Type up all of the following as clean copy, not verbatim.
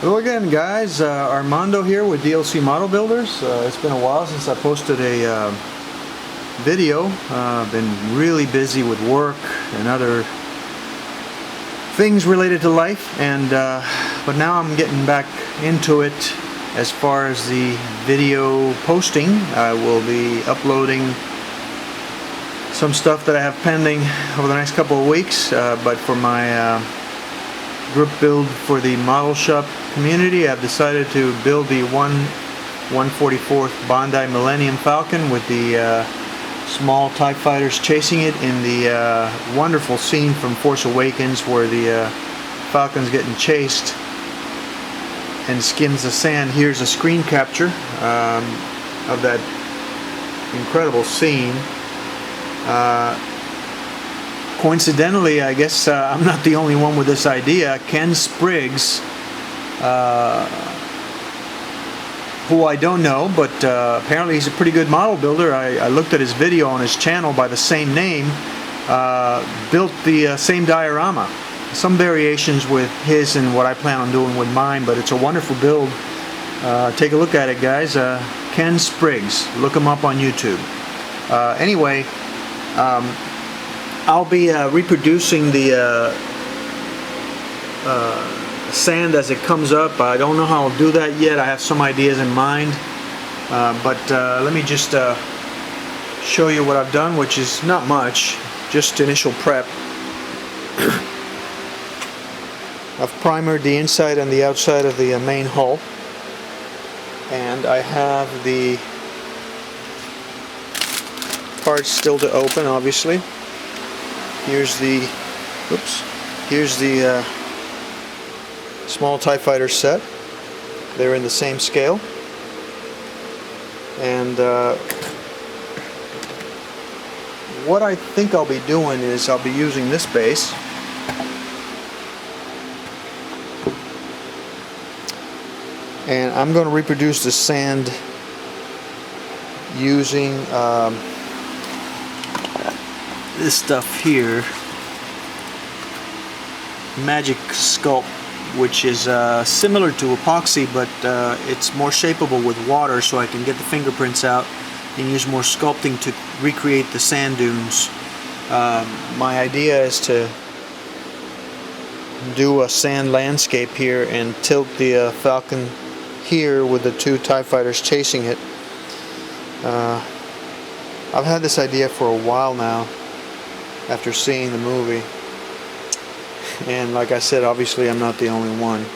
Hello again, guys. Armando here with DLC Model Builders. It's been a while since I posted a video. I've been really busy with work and other things related to life, and but now I'm getting back into it as far as the video posting. I will be uploading some stuff that I have pending over the next couple of weeks, but for my group build for the model shop community, I've decided to build the 1/44th Bondi Millennium Falcon with the small TIE fighters chasing it in the wonderful scene from Force Awakens where the Falcon's getting chased and skims the sand. Here's a screen capture of that incredible scene. Coincidentally, I guess I'm not the only one with this idea. Ken Spriggs, who I don't know, but apparently he's a pretty good model builder. I looked at his video on his channel by the same name, built the same diorama. Some variations with his and what I plan on doing with mine, but it's a wonderful build. Take a look at it, guys. Ken Spriggs, look him up on YouTube. Anyway, I'll be reproducing the sand as it comes up. I don't know how I'll do that yet. I have some ideas in mind, but let me just show you what I've done, which is not much, just initial prep. I've primered the inside and the outside of the main hull, and I have the parts still to open, obviously. Here's the small TIE fighter set. They're in the same scale, and what I think I'll be doing is I'll be using this base, and I'm going to reproduce the sand using this stuff here, Magic Sculpt, which is similar to epoxy, but it's more shapeable with water, so I can get the fingerprints out and use more sculpting to recreate the sand dunes. My idea is to do a sand landscape here and tilt the Falcon here with the two TIE fighters chasing it. I've had this idea for a while now after seeing the movie, and like I said, obviously I'm not the only one.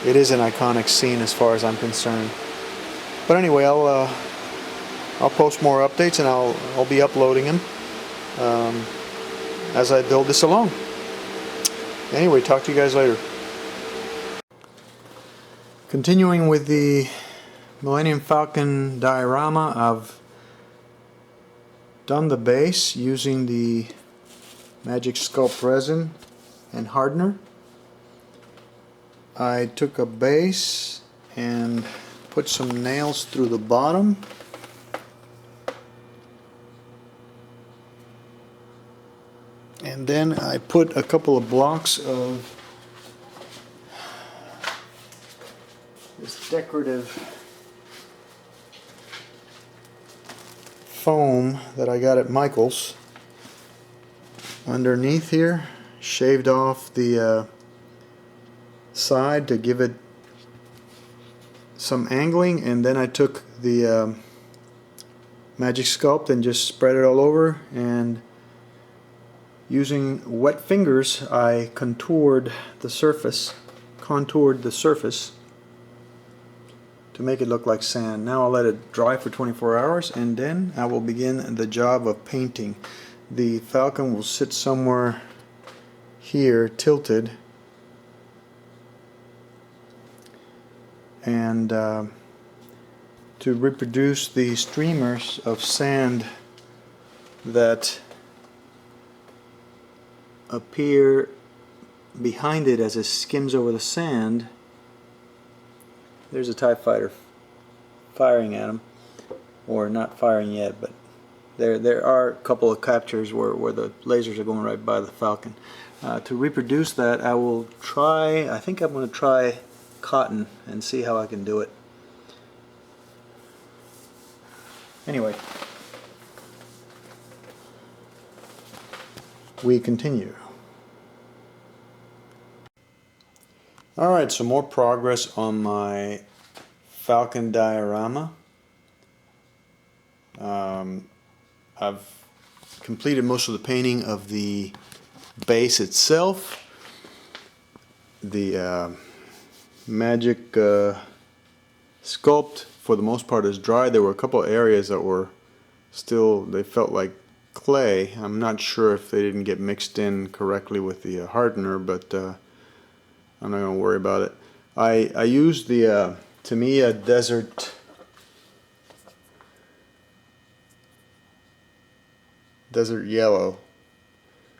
It is an iconic scene as far as I'm concerned. But anyway, I'll post more updates, and I'll be uploading them as I build this along. Anyway, talk to you guys later. Continuing with the Millennium Falcon diorama, I've done the base using the Magic Sculpt resin and hardener. I took a base and put some nails through the bottom, and then I put a couple of blocks of this decorative foam that I got at Michael's underneath here, shaved off the side to give it some angling, and then I took the Magic Sculpt and just spread it all over, and using wet fingers I contoured the surface to make it look like sand. Now I'll let it dry for 24 hours, and then I will begin the job of painting. The Falcon will sit somewhere here, tilted, and to reproduce the streamers of sand that appear behind it as it skims over the sand. There's a TIE fighter firing at him, or not firing yet, but There are a couple of captures where the lasers are going right by the Falcon. To reproduce that, I will try, I think I'm going to try cotton and see how I can do it. Anyway, we continue. Alright, so more progress on my Falcon diorama. I've completed most of the painting of the base itself. The magic sculpt for the most part is dry. There were a couple areas that were still, they felt like clay. I'm not sure if they didn't get mixed in correctly with the hardener, but I'm not going to worry about it. I used the Tamiya Desert Yellow,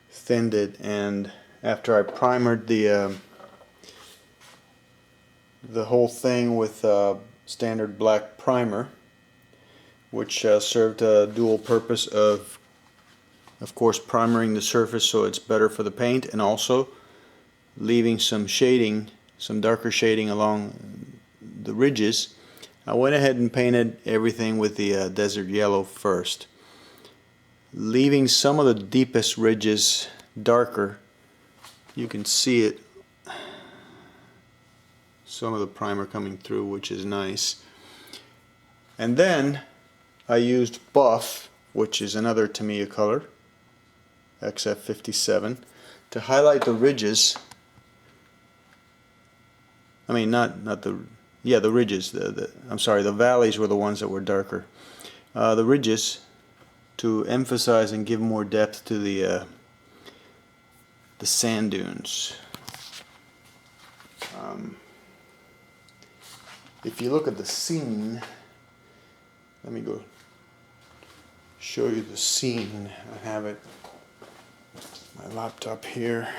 thinned it, and after I primered the whole thing with standard black primer, which served a dual purpose of course primering the surface so it's better for the paint, and also leaving some shading, some darker shading along the ridges. I went ahead and painted everything with the Desert Yellow first, leaving some of the deepest ridges darker. You can see it, some of the primer coming through, which is nice. And then I used Buff, which is another Tamiya color, XF57, to highlight the ridges. I mean, not the ridges. I'm sorry, the valleys were the ones that were darker. The ridges, to emphasize and give more depth to the sand dunes. If you look at the scene, let me go show you the scene. I have it, my laptop here.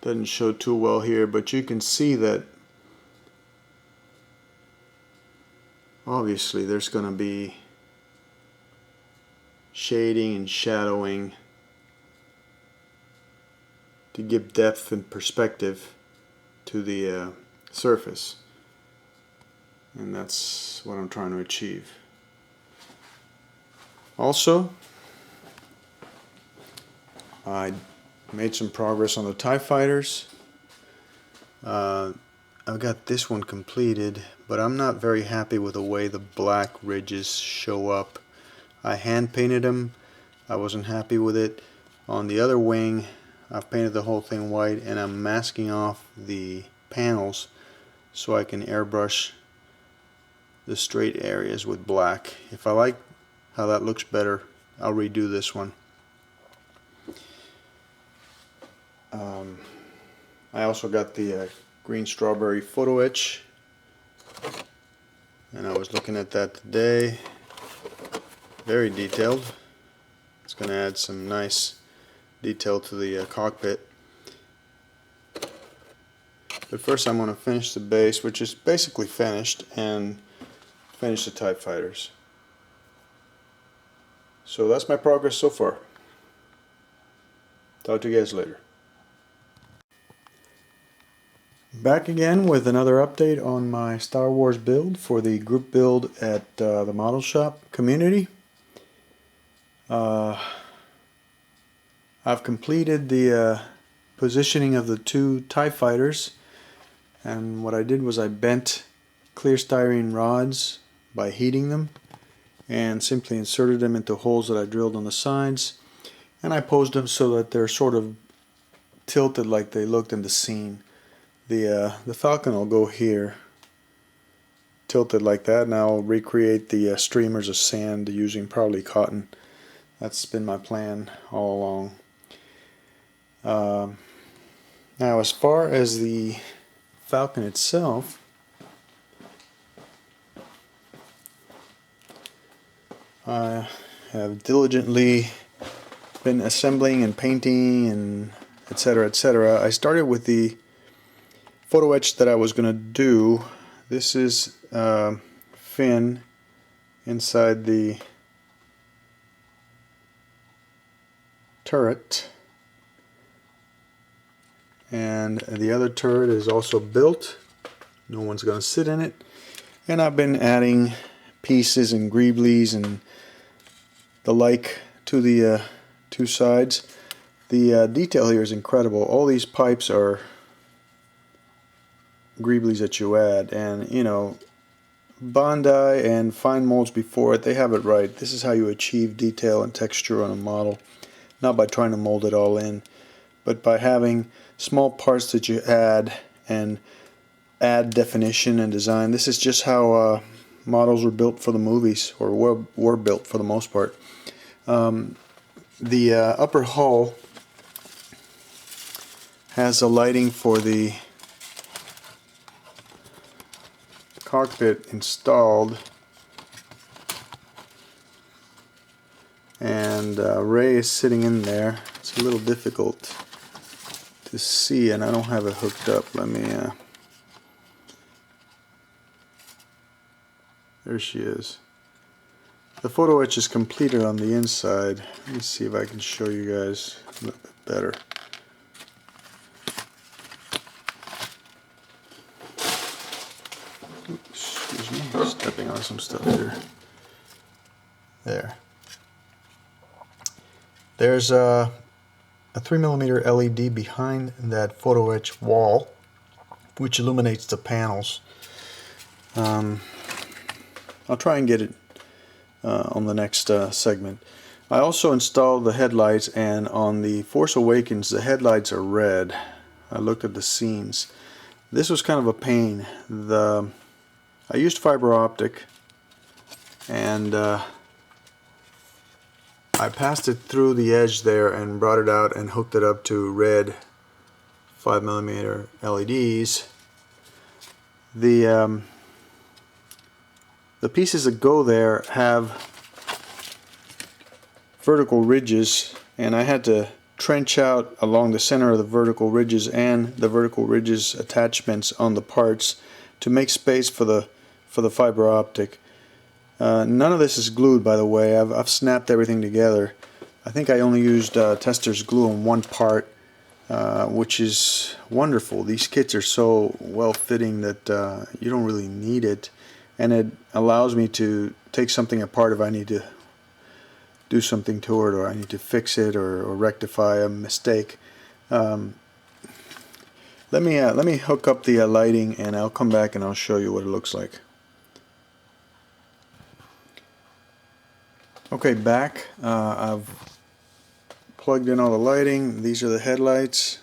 Doesn't show too well here, but you can see that obviously there's going to be shading and shadowing to give depth and perspective to the surface, and that's what I'm trying to achieve. Also, I made some progress on the TIE fighters. I've got this one completed, but I'm not very happy with the way the black ridges show up. I hand painted them. I wasn't happy with it. On the other wing, I've painted the whole thing white, and I'm masking off the panels so I can airbrush the straight areas with black. If I like how that looks better, I'll redo this one. I also got the green strawberry photo etch, and I was looking at that today. Very detailed. It's going to add some nice detail to the cockpit. But first I'm going to finish the base, which is basically finished, and finish the TIE fighters. So that's my progress so far. Talk to you guys later. Back again with another update on my Star Wars build for the group build at the Model Shop community. I've completed the positioning of the two TIE fighters, and what I did was I bent clear styrene rods by heating them and simply inserted them into holes that I drilled on the sides, and I posed them so that they're sort of tilted like they looked in the scene. The Falcon will go here, tilted like that, and I'll recreate the streamers of sand using probably cotton. That's been my plan all along. Now, as far as the Falcon itself, I have diligently been assembling and painting and etc. etc. I started with the photo etch that I was going to do. This is fin inside the turret, and the other turret is also built. No one's going to sit in it. And I've been adding pieces and greeblies and the like to the two sides. The detail here is incredible. All these pipes are greeblies that you add, and you know, Bondi and fine molds before it, they have it right. This is how you achieve detail and texture on a model, not by trying to mold it all in, but by having small parts that you add and add definition and design. This is just how models were built for the movies, or were built for the most part. The upper hull has a lighting for the cockpit installed, and Ray is sitting in there. It's a little difficult to see, and I don't have it hooked up. Let me there she is. The photo etch is completed on the inside. Let me see if I can show you guys a little bit better. Excuse me, stepping on some stuff here. There. There's a 3mm LED behind that photo etch wall, which illuminates the panels. I'll try and get it on the next segment. I also installed the headlights, and on the Force Awakens the headlights are red. I looked at the scenes. This was kind of a pain. I used fiber optic, and I passed it through the edge there and brought it out and hooked it up to red 5mm LEDs. The pieces that go there have vertical ridges, and I had to trench out along the center of the vertical ridges and the vertical ridges attachments on the parts to make space for the fiber optic. None of this is glued, by the way. I've snapped everything together. I think I only used Tester's glue on one part, which is wonderful. These kits are so well fitting that you don't really need it, and it allows me to take something apart if I need to do something to it, or I need to fix it, or rectify a mistake. Let me hook up the lighting, and I'll come back and I'll show you what it looks like. Okay, back. I've plugged in all the lighting. These are the headlights.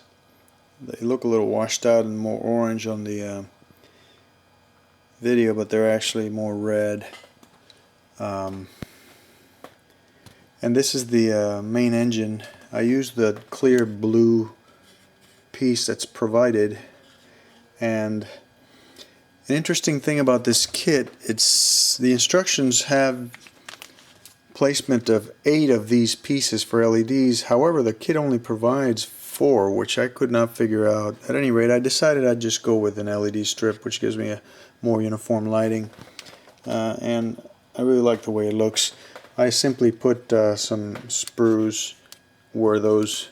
They look a little washed out and more orange on the video, but they're actually more red. And this is the main engine. I used the clear blue piece that's provided, and an interesting thing about this kit, the instructions have placement of 8 of these pieces for LEDs. However, the kit only provides 4, which I could not figure out. At any rate, I decided I'd just go with an LED strip, which gives me a more uniform lighting, and I really like the way it looks. I simply put some sprues where those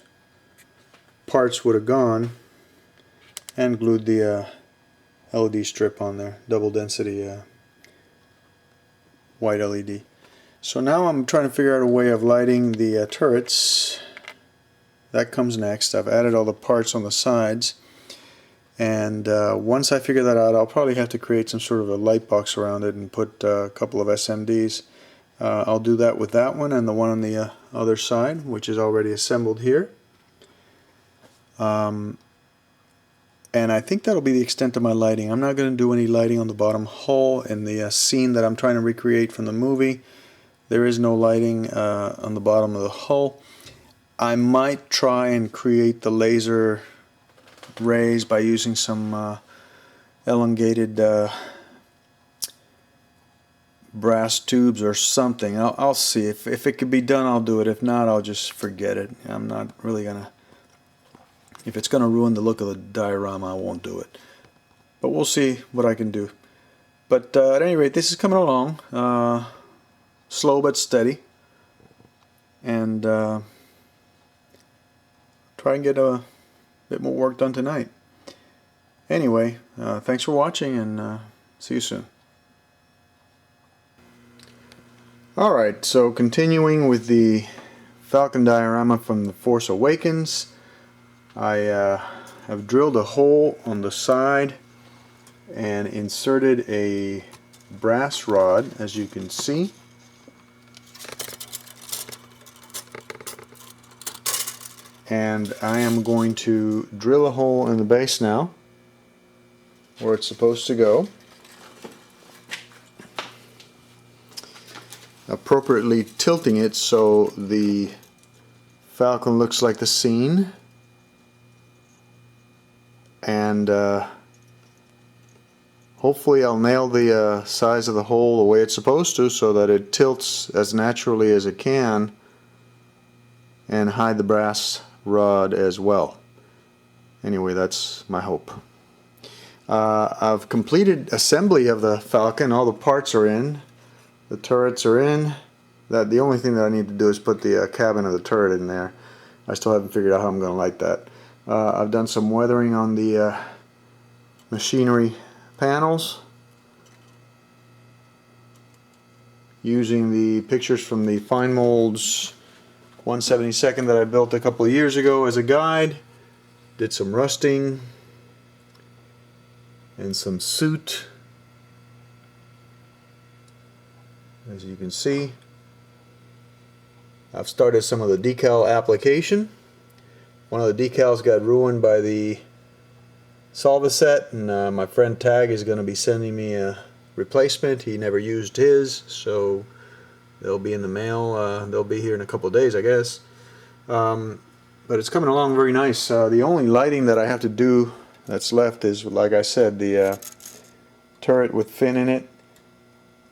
parts would have gone and glued the LED strip on there, double density white LED. So now I'm trying to figure out a way of lighting the turrets. That comes next. I've added all the parts on the sides, and once I figure that out, I'll probably have to create some sort of a light box around it and put a couple of SMDs. I'll do that with that one and the one on the other side, which is already assembled here. And I think that'll be the extent of my lighting. I'm not going to do any lighting on the bottom hull in the scene that I'm trying to recreate from the movie. There is no lighting on the bottom of the hull. I might try and create the laser rays by using some elongated brass tubes or something. I'll see. If it could be done, I'll do it. If not, I'll just forget it. I'm not really gonna. If it's gonna ruin the look of the diorama, I won't do it. but we'll see what I can do. But at any rate, this is coming along, slow but steady, and try and get a bit more work done tonight. Anyway, thanks for watching, and see you soon. Alright, so continuing with the Falcon diorama from The Force Awakens, I have drilled a hole on the side and inserted a brass rod, as you can see. And I am going to drill a hole in the base now, where it's supposed to go, appropriately tilting it so the Falcon looks like the scene, and hopefully I'll nail the size of the hole the way it's supposed to, so that it tilts as naturally as it can and hide the brass rod as well. Anyway, that's my hope. I've completed assembly of the Falcon. All the parts are in. The turrets are in. The only thing that I need to do is put the cabin of the turret in there. I still haven't figured out how I'm going to light that. I've done some weathering on the machinery panels using the pictures from the Fine Molds 1/72 that I built a couple of years ago as a guide. Did some rusting and some soot, as you can see. I've started some of the decal application. One of the decals got ruined by the Solvaset, and my friend Tag is going to be sending me a replacement. He never used his, so they'll be in the mail. They'll be here in a couple of days, I guess. But it's coming along very nice. The only lighting that I have to do that's left is, like I said, the turret with fin in it.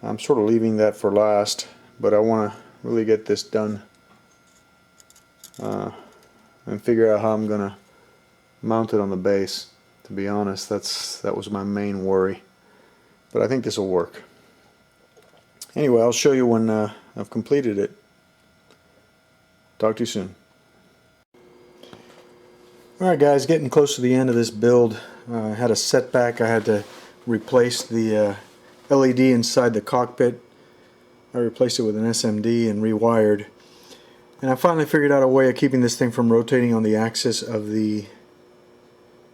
I'm sort of leaving that for last, but I want to really get this done and figure out how I'm going to mount it on the base. To be honest, that was my main worry, but I think this will work. Anyway, I'll show you when I've completed it. Talk to you soon. Alright guys, getting close to the end of this build. I had a setback. I had to replace the LED inside the cockpit. I replaced it with an SMD and rewired. And I finally figured out a way of keeping this thing from rotating on the axis of the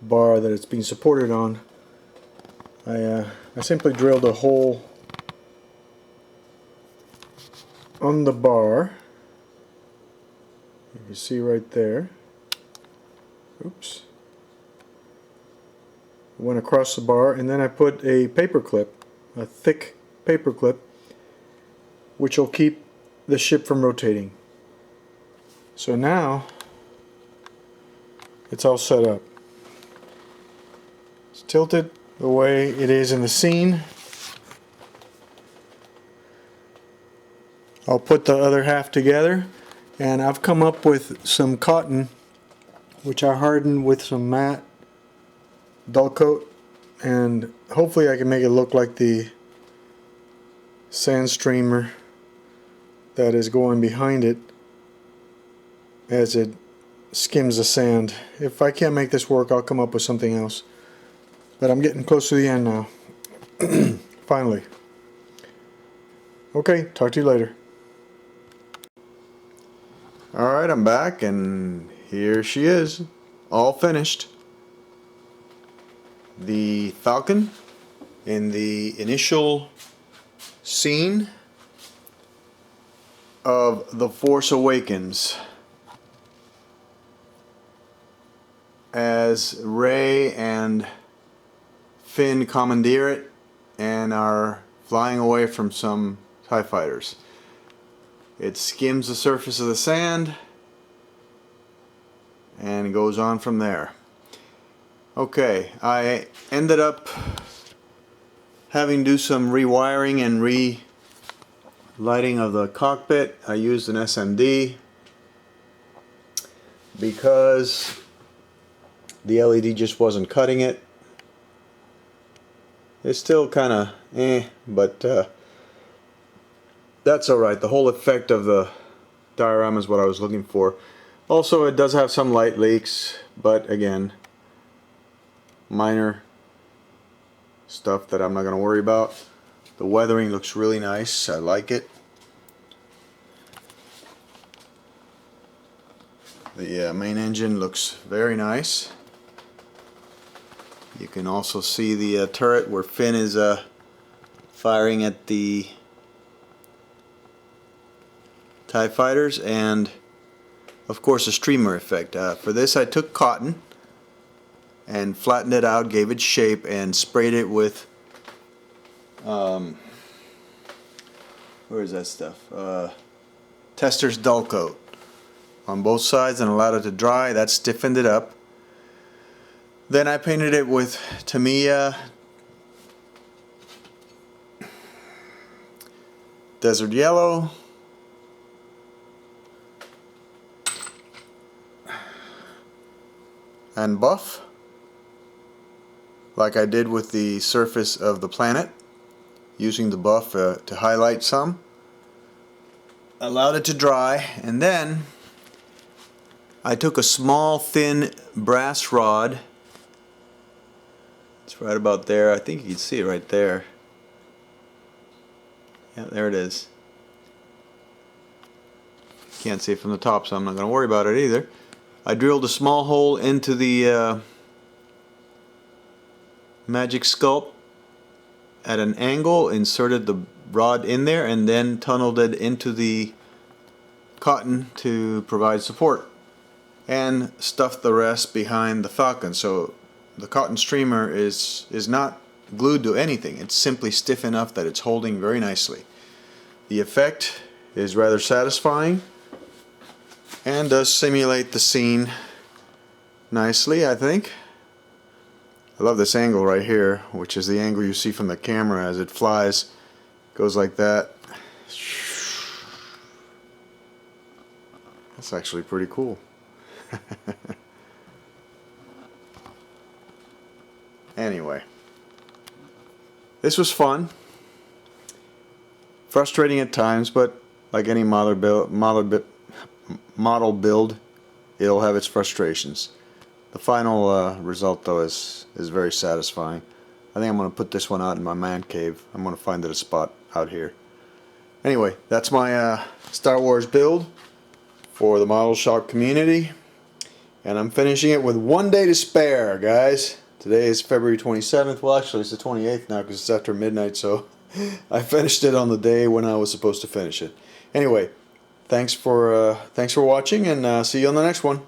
bar that it's being supported on. I simply drilled a hole on the bar. You can see right there. Oops. I went across the bar, and then I put a paper clip, a thick paper clip, which will keep the ship from rotating. So now it's all set up. It's tilted the way it is in the scene. I'll put the other half together, and I've come up with some cotton which I hardened with some matte dull coat, and hopefully I can make it look like the sand streamer that is going behind it as it skims the sand. If I can't make this work, I'll come up with something else. But I'm getting close to the end now. Finally. Okay, talk to you later. Alright, I'm back, and here she is, all finished. The Falcon in the initial scene of The Force Awakens, as Rey and Finn commandeer it and are flying away from some TIE fighters. It skims the surface of the sand and goes on from there. Okay, I ended up having to do some rewiring and relighting of the cockpit. I used an SMD because the LED just wasn't cutting it. It's still kind of but that's alright. The whole effect of the diorama is what I was looking for. Also, it does have some light leaks, but again, minor stuff that I'm not going to worry about. The weathering looks really nice. I like it. The main engine looks very nice. You can also see the turret where Finn is firing at the TIE fighters, and of course a streamer effect. For this I took cotton and flattened it out, gave it shape, and sprayed it with where is that stuff? Tester's dull coat on both sides and allowed it to dry. That stiffened it up. Then I painted it with Tamiya Desert Yellow, and Buff, like I did with the surface of the planet, using the buff to highlight some. Allowed it to dry, and then I took a small thin brass rod. It's right about there. I think you can see it right there. Yeah, there it is. Can't see it from the top, so I'm not going to worry about it either. I drilled a small hole into the magic sculpt at an angle, inserted the rod in there, and then tunneled it into the cotton to provide support, and stuffed the rest behind the Falcon. So the cotton streamer is not glued to anything. It's simply stiff enough that it's holding very nicely. The effect is rather satisfying and does simulate the scene nicely, I think. I love this angle right here, which is the angle you see from the camera as it flies. Goes like that. That's actually pretty cool. Anyway, this was fun. Frustrating at times, but like any model build, it'll have its frustrations. The final result, though, is very satisfying. I think I'm going to put this one out in my man cave. I'm going to find it a spot out here. Anyway, that's my Star Wars build for the Model Shop community. And I'm finishing it with 1 day to spare, guys. Today is February 27th. Well, actually, it's the 28th now because it's after midnight, so I finished it on the day when I was supposed to finish it. Anyway, thanks for watching, and see you on the next one.